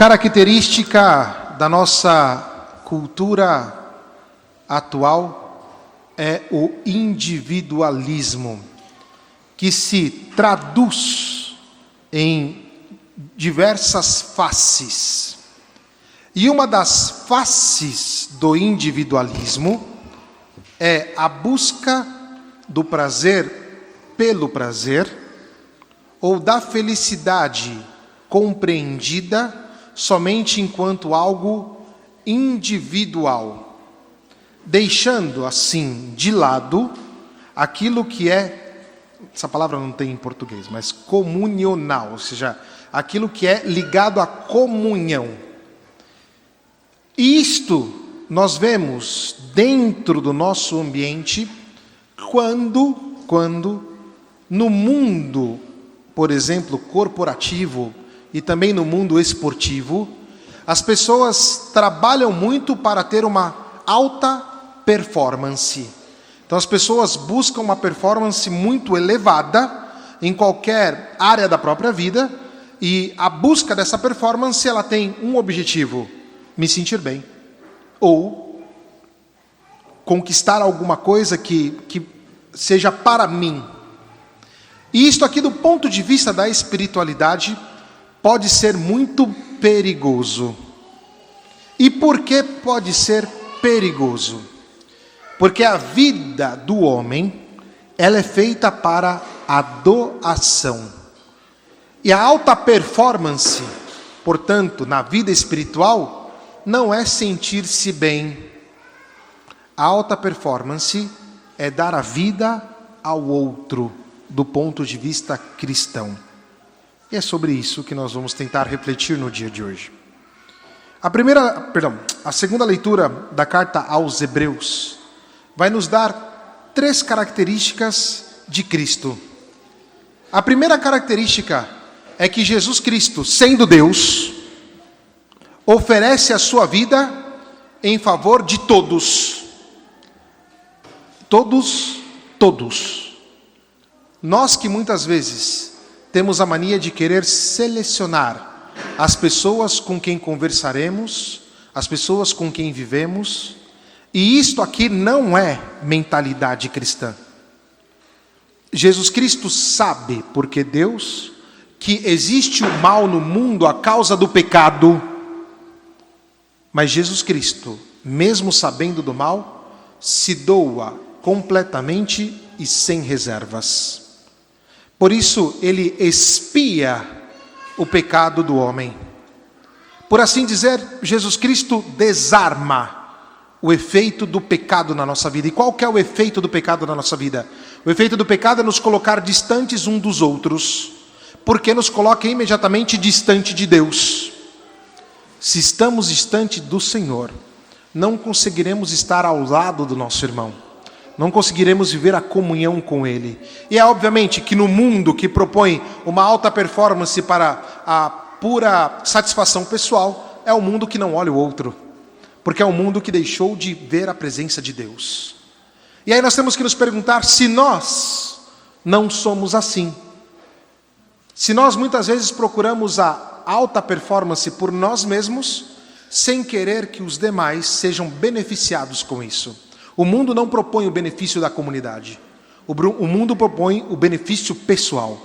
característica da nossa cultura atual é o individualismo, que se traduz em diversas faces. E uma das faces do individualismo é a busca do prazer pelo prazer, ou da felicidade compreendida somente enquanto algo individual, deixando assim de lado aquilo que é, essa palavra não tem em português, mas comunional, ou seja, aquilo que é ligado à comunhão. E isto nós vemos dentro do nosso ambiente quando no mundo, por exemplo, corporativo e também no mundo esportivo, as pessoas trabalham muito para ter uma alta performance. Então as pessoas buscam uma performance muito elevada em qualquer área da própria vida, e a busca dessa performance, ela tem um objetivo: me sentir bem, ou conquistar alguma coisa que seja para mim. E isto aqui, do ponto de vista da espiritualidade, pode ser muito perigoso. E por que pode ser perigoso? Porque a vida do homem, ela é feita para a doação. E a alta performance, portanto, na vida espiritual, não é sentir-se bem. A alta performance é dar a vida ao outro, do ponto de vista cristão. E é sobre isso que nós vamos tentar refletir no dia de hoje. A segunda leitura da carta aos Hebreus vai nos dar 3 características de Cristo. A primeira característica é que Jesus Cristo, sendo Deus, oferece a sua vida em favor de todos. Todos. Nós que muitas vezes temos a mania de querer selecionar as pessoas com quem conversaremos, as pessoas com quem vivemos, e isto aqui não é mentalidade cristã. Jesus Cristo sabe, porque Deus, que existe o mal no mundo a causa do pecado, mas Jesus Cristo, mesmo sabendo do mal, se doa completamente e sem reservas. Por isso, ele expia o pecado do homem. Por assim dizer, Jesus Cristo desarma o efeito do pecado na nossa vida. E qual que é o efeito do pecado na nossa vida? O efeito do pecado é nos colocar distantes uns dos outros, porque nos coloca imediatamente distante de Deus. Se estamos distante do Senhor, não conseguiremos estar ao lado do nosso irmão. Não conseguiremos viver a comunhão com Ele. E é obviamente que no mundo que propõe uma alta performance para a pura satisfação pessoal, é o mundo que não olha o outro, porque é o mundo que deixou de ver a presença de Deus. E aí nós temos que nos perguntar se nós não somos assim. Se nós muitas vezes procuramos a alta performance por nós mesmos, sem querer que os demais sejam beneficiados com isso. O mundo não propõe o benefício da comunidade. O mundo propõe o benefício pessoal.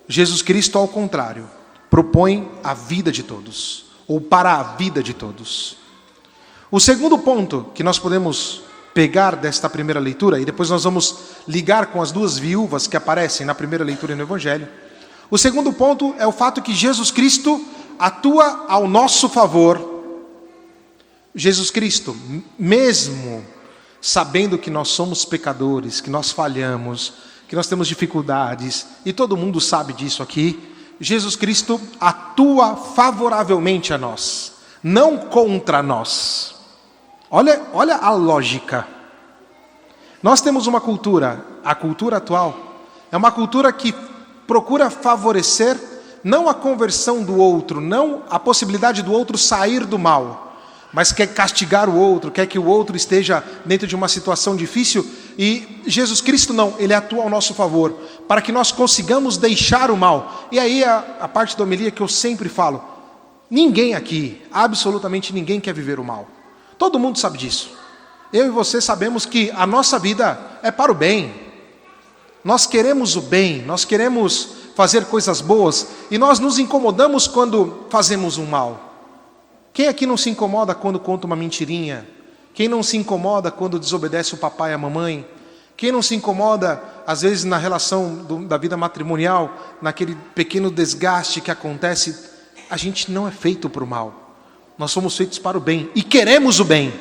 Jesus Cristo, ao contrário, propõe a vida de todos, ou para a vida de todos. O segundo ponto que nós podemos pegar desta primeira leitura, e depois nós vamos ligar com as 2 viúvas que aparecem na primeira leitura no Evangelho. O segundo ponto é o fato que Jesus Cristo atua ao nosso favor. Jesus Cristo, mesmo sabendo que nós somos pecadores, que nós falhamos, que nós temos dificuldades, e todo mundo sabe disso aqui, Jesus Cristo atua favoravelmente a nós, não contra nós. Olha a lógica. Nós temos uma cultura, a cultura atual, é uma cultura que procura favorecer não a conversão do outro, não a possibilidade do outro sair do mal, mas quer castigar o outro, quer que o outro esteja dentro de uma situação difícil. E Jesus Cristo não, Ele atua ao nosso favor, para que nós consigamos deixar o mal. E aí a parte da homilia que eu sempre falo, Ninguém aqui, absolutamente ninguém quer viver o mal. Todo mundo sabe disso. Eu e você sabemos que a nossa vida é para o bem. Nós queremos o bem, nós queremos fazer coisas boas e nós nos incomodamos quando fazemos um mal. Quem aqui não se incomoda quando conta uma mentirinha? Quem não se incomoda quando desobedece o papai e a mamãe? Quem não se incomoda, às vezes, na relação da vida matrimonial, naquele pequeno desgaste que acontece? A gente não é feito para o mal. Nós somos feitos para o bem e queremos o bem.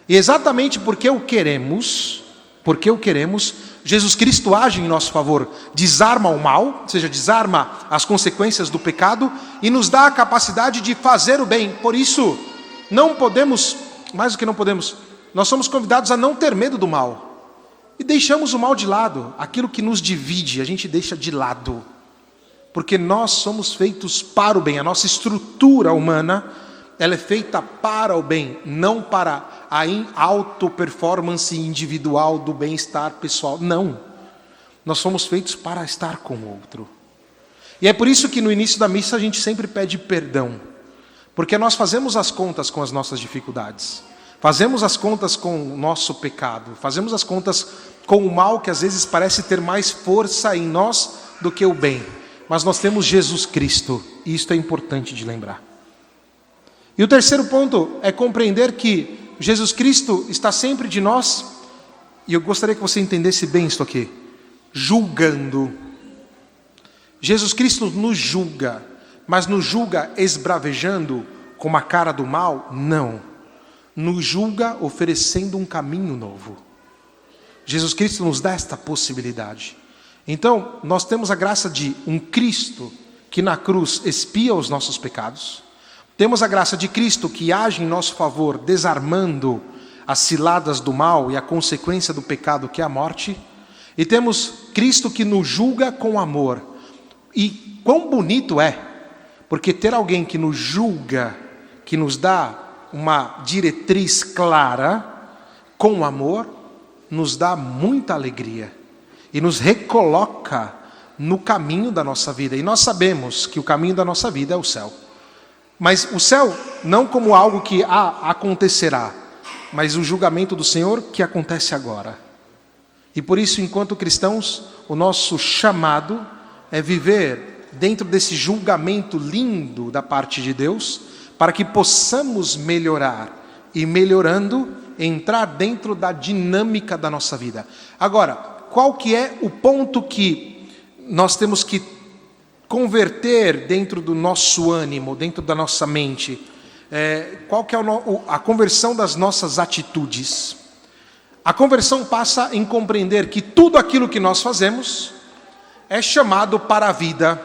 E exatamente porque o queremos, Jesus Cristo age em nosso favor, desarma o mal, ou seja, desarma as consequências do pecado e nos dá a capacidade de fazer o bem. Por isso, não podemos, mais do que não podemos, nós somos convidados a não ter medo do mal. E deixamos o mal de lado, aquilo que nos divide, a gente deixa de lado. Porque nós somos feitos para o bem, a nossa estrutura humana, ela é feita para o bem, não para a auto-performance individual do bem-estar pessoal. Não. Nós somos feitos para estar com o outro. E é por isso que no início da missa a gente sempre pede perdão. Porque nós fazemos as contas com as nossas dificuldades. Fazemos as contas com o nosso pecado. Fazemos as contas com o mal que às vezes parece ter mais força em nós do que o bem. Mas nós temos Jesus Cristo. E isto é importante de lembrar. E o terceiro ponto é compreender que Jesus Cristo está sempre de nós, e eu gostaria que você entendesse bem isso aqui, julgando. Jesus Cristo nos julga, mas nos julga esbravejando com a cara do mal? Não. Nos julga oferecendo um caminho novo. Jesus Cristo nos dá esta possibilidade. Então, nós temos a graça de um Cristo que na cruz expia os nossos pecados. Temos a graça de Cristo que age em nosso favor, desarmando as ciladas do mal e a consequência do pecado, que é a morte. E temos Cristo que nos julga com amor. E quão bonito é, porque ter alguém que nos julga, que nos dá uma diretriz clara, com amor, nos dá muita alegria. E nos recoloca no caminho da nossa vida. E nós sabemos que o caminho da nossa vida é o céu. Mas o céu não como algo que acontecerá, mas o julgamento do Senhor que acontece agora. E por isso, enquanto cristãos, o nosso chamado é viver dentro desse julgamento lindo da parte de Deus, para que possamos melhorar e, melhorando, entrar dentro da dinâmica da nossa vida. Agora, qual que é o ponto que nós temos que converter dentro do nosso ânimo, dentro da nossa mente? Qual que é a conversão das nossas atitudes? A conversão passa em compreender que tudo aquilo que nós fazemos é chamado para a vida.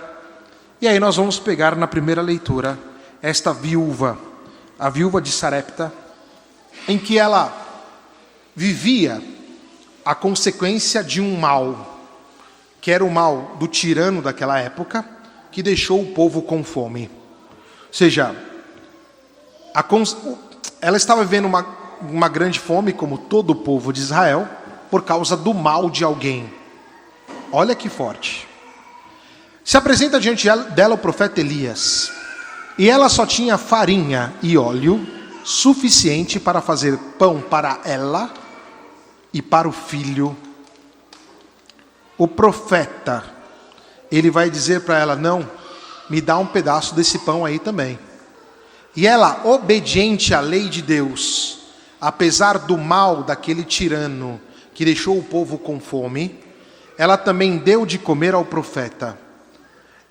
E aí nós vamos pegar na primeira leitura esta viúva, a viúva de Sarepta, em que ela vivia a consequência de um mal, que era o mal do tirano daquela época, que deixou o povo com fome. Ou seja, ela estava vivendo uma grande fome, como todo o povo de Israel, por causa do mal de alguém. Olha que forte. Se apresenta diante dela o profeta Elias, e ela só tinha farinha e óleo suficiente para fazer pão para ela e para o filho. O profeta, ele vai dizer para ela: não, me dá um pedaço desse pão aí também. E ela, obediente à lei de Deus, apesar do mal daquele tirano que deixou o povo com fome, ela também deu de comer ao profeta.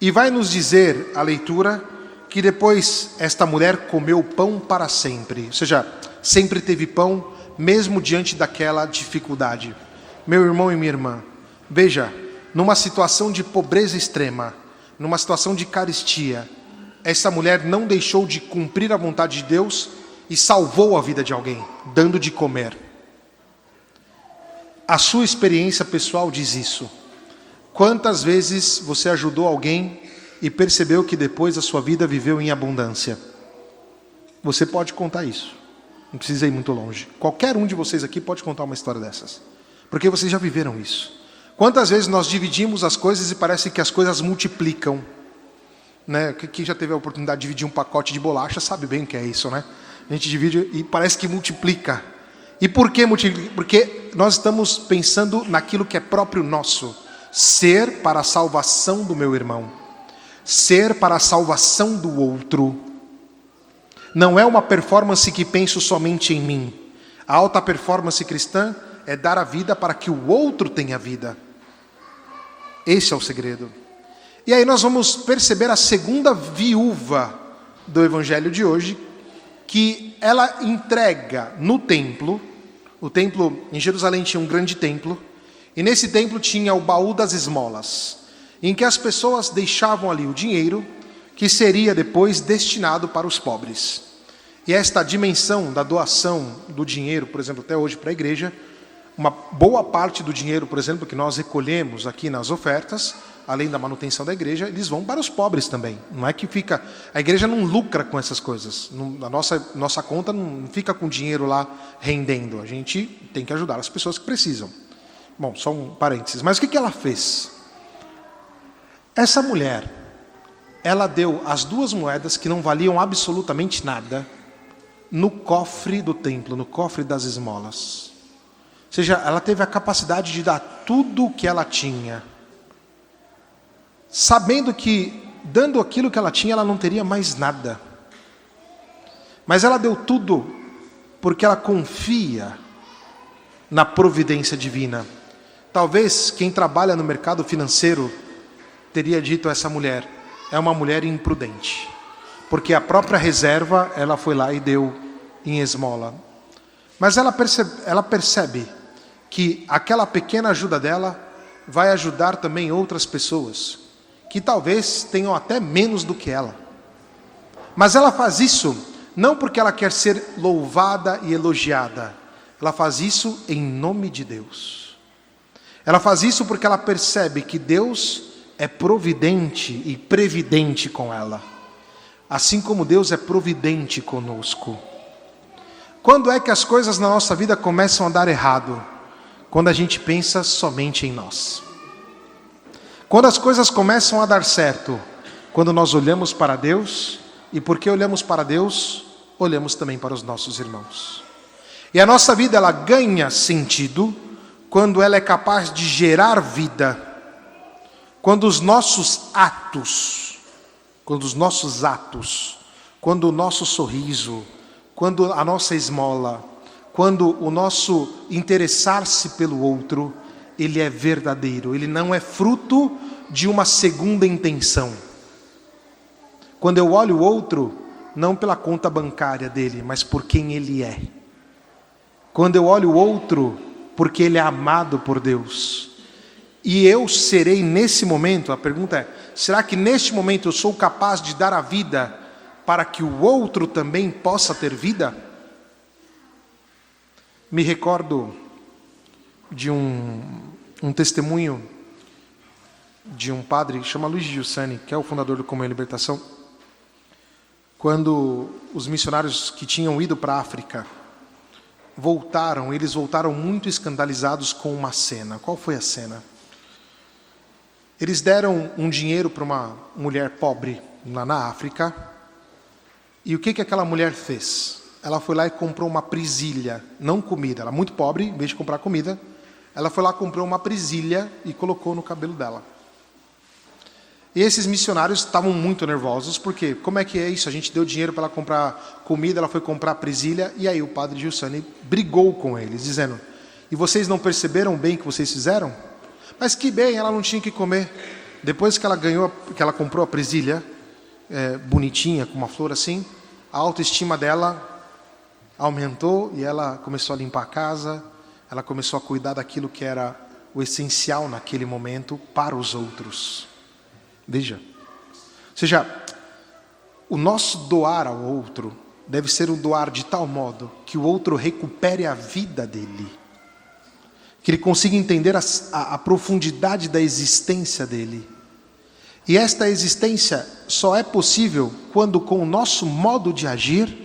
E vai nos dizer a leitura que depois esta mulher comeu pão para sempre. Ou seja, sempre teve pão, mesmo diante daquela dificuldade. Meu irmão e minha irmã, veja, numa situação de pobreza extrema, numa situação de carestia, essa mulher não deixou de cumprir a vontade de Deus e salvou a vida de alguém, dando de comer. A sua experiência pessoal diz isso. Quantas vezes você ajudou alguém e percebeu que depois a sua vida viveu em abundância? Você pode contar isso. Não precisa ir muito longe. Qualquer um de vocês aqui pode contar uma história dessas. Porque vocês já viveram isso. Quantas vezes nós dividimos as coisas e parece que as coisas multiplicam. né? Quem já teve a oportunidade de dividir um pacote de bolacha sabe bem o que é isso, né? A gente divide e parece que multiplica. E por que multiplica? Porque nós estamos pensando naquilo que é próprio nosso. Ser para a salvação do meu irmão. Ser para a salvação do outro. Não é uma performance que penso somente em mim. A alta performance cristã é dar a vida para que o outro tenha vida. Esse é o segredo. E aí nós vamos perceber a segunda viúva do evangelho de hoje, que ela entrega no templo. O templo em Jerusalém tinha um grande templo, e nesse templo tinha o baú das esmolas, em que as pessoas deixavam ali o dinheiro, que seria depois destinado para os pobres. E esta dimensão da doação do dinheiro, por exemplo, até hoje para a igreja, uma boa parte do dinheiro, por exemplo, que nós recolhemos aqui nas ofertas, além da manutenção da igreja, eles vão para os pobres também. Não é que fica... A igreja não lucra com essas coisas. A nossa conta não fica com dinheiro lá rendendo. A gente tem que ajudar as pessoas que precisam. Bom, só um parênteses. Mas o que ela fez? Essa mulher, ela deu as 2 moedas que não valiam absolutamente nada no cofre do templo, no cofre das esmolas. Ou seja, ela teve a capacidade de dar tudo o que ela tinha, sabendo que, dando aquilo que ela tinha, ela não teria mais nada. Mas ela deu tudo porque ela confia na providência divina. Talvez quem trabalha no mercado financeiro teria dito a essa mulher: é uma mulher imprudente, porque a própria reserva ela foi lá e deu em esmola. Mas ela percebe que aquela pequena ajuda dela vai ajudar também outras pessoas, que talvez tenham até menos do que ela. Mas ela faz isso não porque ela quer ser louvada e elogiada. Ela faz isso em nome de Deus. Ela faz isso porque ela percebe que Deus é providente e previdente com ela, assim como Deus é providente conosco. Quando é que as coisas na nossa vida começam a dar errado? Quando a gente pensa somente em nós. Quando as coisas começam a dar certo? Quando nós olhamos para Deus, e porque olhamos para Deus, olhamos também para os nossos irmãos. E a nossa vida ela ganha sentido quando ela é capaz de gerar vida. Quando os nossos atos, quando o nosso sorriso, quando a nossa esmola, quando o nosso interessar-se pelo outro, ele é verdadeiro, ele não é fruto de uma segunda intenção. Quando eu olho o outro, não pela conta bancária dele, mas por quem ele é. Quando eu olho o outro, porque ele é amado por Deus. E eu serei nesse momento, a pergunta é, será que neste momento eu sou capaz de dar a vida para que o outro também possa ter vida? Me recordo de um testemunho de um padre, chama Luiz Giussani, que é o fundador do Comunhão e Libertação, quando os missionários que tinham ido para a África voltaram, eles voltaram muito escandalizados com uma cena. Qual foi a cena? Eles deram um dinheiro para uma mulher pobre lá na África, e o que aquela mulher fez? Ela foi lá e comprou uma presilha, não comida, ela é muito pobre, em vez de comprar comida, ela foi lá e comprou uma presilha e colocou no cabelo dela. E esses missionários estavam muito nervosos, porque como é que é isso? A gente deu dinheiro para ela comprar comida, ela foi comprar presilha, e aí o padre Giussani brigou com eles, dizendo: e vocês não perceberam bem o que vocês fizeram? Mas que bem, ela não tinha que comer. Depois que ela comprou a presilha, bonitinha, com uma flor assim, a autoestima dela aumentou e ela começou a limpar a casa, ela começou a cuidar daquilo que era o essencial naquele momento para os outros. Veja, ou seja, o nosso doar ao outro deve ser um doar de tal modo que o outro recupere a vida dele, que ele consiga entender a profundidade da existência dele. E esta existência só é possível quando, com o nosso modo de agir,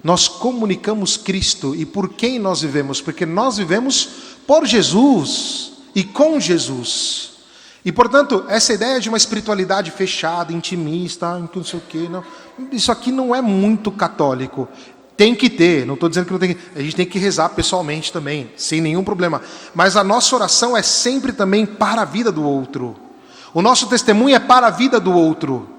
nós comunicamos Cristo. E por quem nós vivemos? Porque nós vivemos por Jesus e com Jesus. E, portanto, essa ideia de uma espiritualidade fechada, intimista, não sei o quê, não, isso aqui não é muito católico. Tem que ter, não estou dizendo que não tem que... A gente tem que rezar pessoalmente também, sem nenhum problema. Mas a nossa oração é sempre também para a vida do outro. O nosso testemunho é para a vida do outro.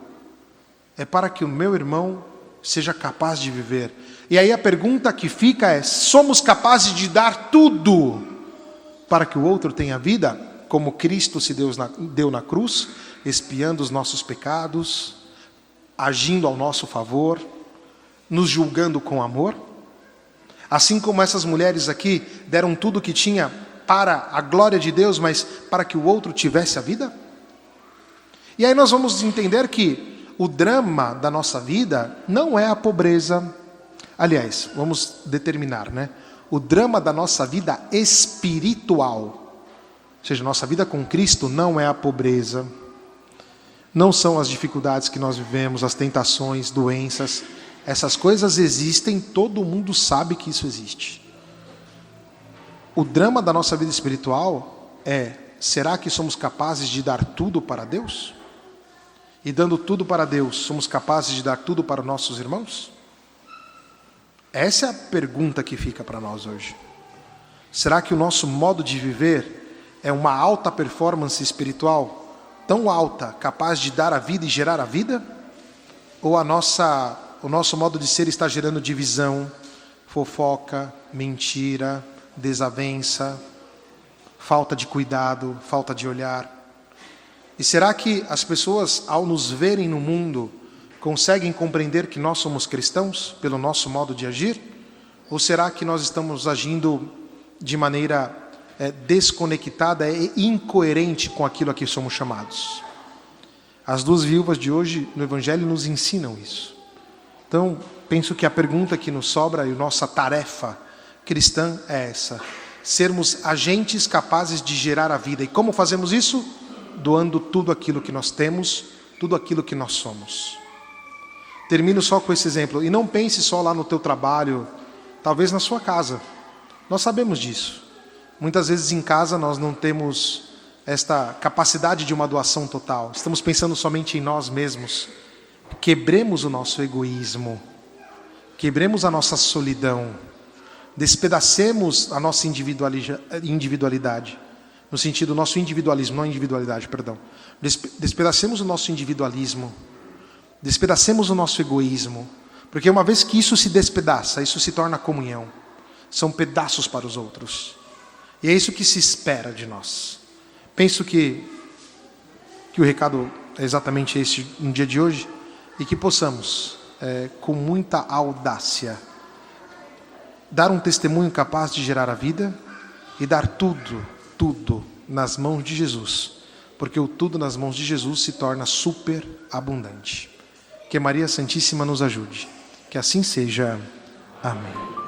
É para que o meu irmão seja capaz de viver. E aí a pergunta que fica é: somos capazes de dar tudo para que o outro tenha vida? Como Cristo se deu na cruz, expiando os nossos pecados, agindo ao nosso favor, nos julgando com amor? Assim como essas mulheres aqui deram tudo o que tinha para a glória de Deus, mas para que o outro tivesse a vida? E aí nós vamos entender que o drama da nossa vida não é a pobreza. Aliás, vamos determinar, né? O drama da nossa vida espiritual, ou seja, nossa vida com Cristo, não é a pobreza, não são as dificuldades que nós vivemos, as tentações, doenças. Essas coisas existem, todo mundo sabe que isso existe. O drama da nossa vida espiritual é: será que somos capazes de dar tudo para Deus? E dando tudo para Deus, somos capazes de dar tudo para nossos irmãos? Essa é a pergunta que fica para nós hoje. Será que o nosso modo de viver é uma alta performance espiritual, tão alta, capaz de dar a vida e gerar a vida? Ou o nosso modo de ser está gerando divisão, fofoca, mentira, desavença, falta de cuidado, falta de olhar? E será que as pessoas, ao nos verem no mundo, conseguem compreender que nós somos cristãos pelo nosso modo de agir? Ou será que nós estamos agindo de maneira desconectada e incoerente com aquilo a que somos chamados? As duas viúvas de hoje no Evangelho nos ensinam isso. Então, penso que a pergunta que nos sobra e a nossa tarefa cristã é essa: sermos agentes capazes de gerar a vida. E como fazemos isso? Doando tudo aquilo que nós temos, tudo aquilo que nós somos. Termino só com esse exemplo. E não pense só lá no teu trabalho, talvez na sua casa. Nós sabemos disso. Muitas vezes em casa nós não temos esta capacidade de uma doação total. Estamos pensando somente em nós mesmos. Quebremos o nosso egoísmo. Quebremos a nossa solidão. Despedacemos a nossa individualidade. No sentido, nosso individualismo, não individualidade, perdão. Despedacemos o nosso individualismo. Despedacemos o nosso egoísmo. Porque uma vez que isso se despedaça, isso se torna comunhão. São pedaços para os outros. E é isso que se espera de nós. Penso que o recado é exatamente esse no dia de hoje. E que possamos, com muita audácia, dar um testemunho capaz de gerar a vida e dar tudo nas mãos de Jesus. Porque o tudo nas mãos de Jesus se torna super abundante. Que Maria Santíssima nos ajude. Que assim seja. Amém.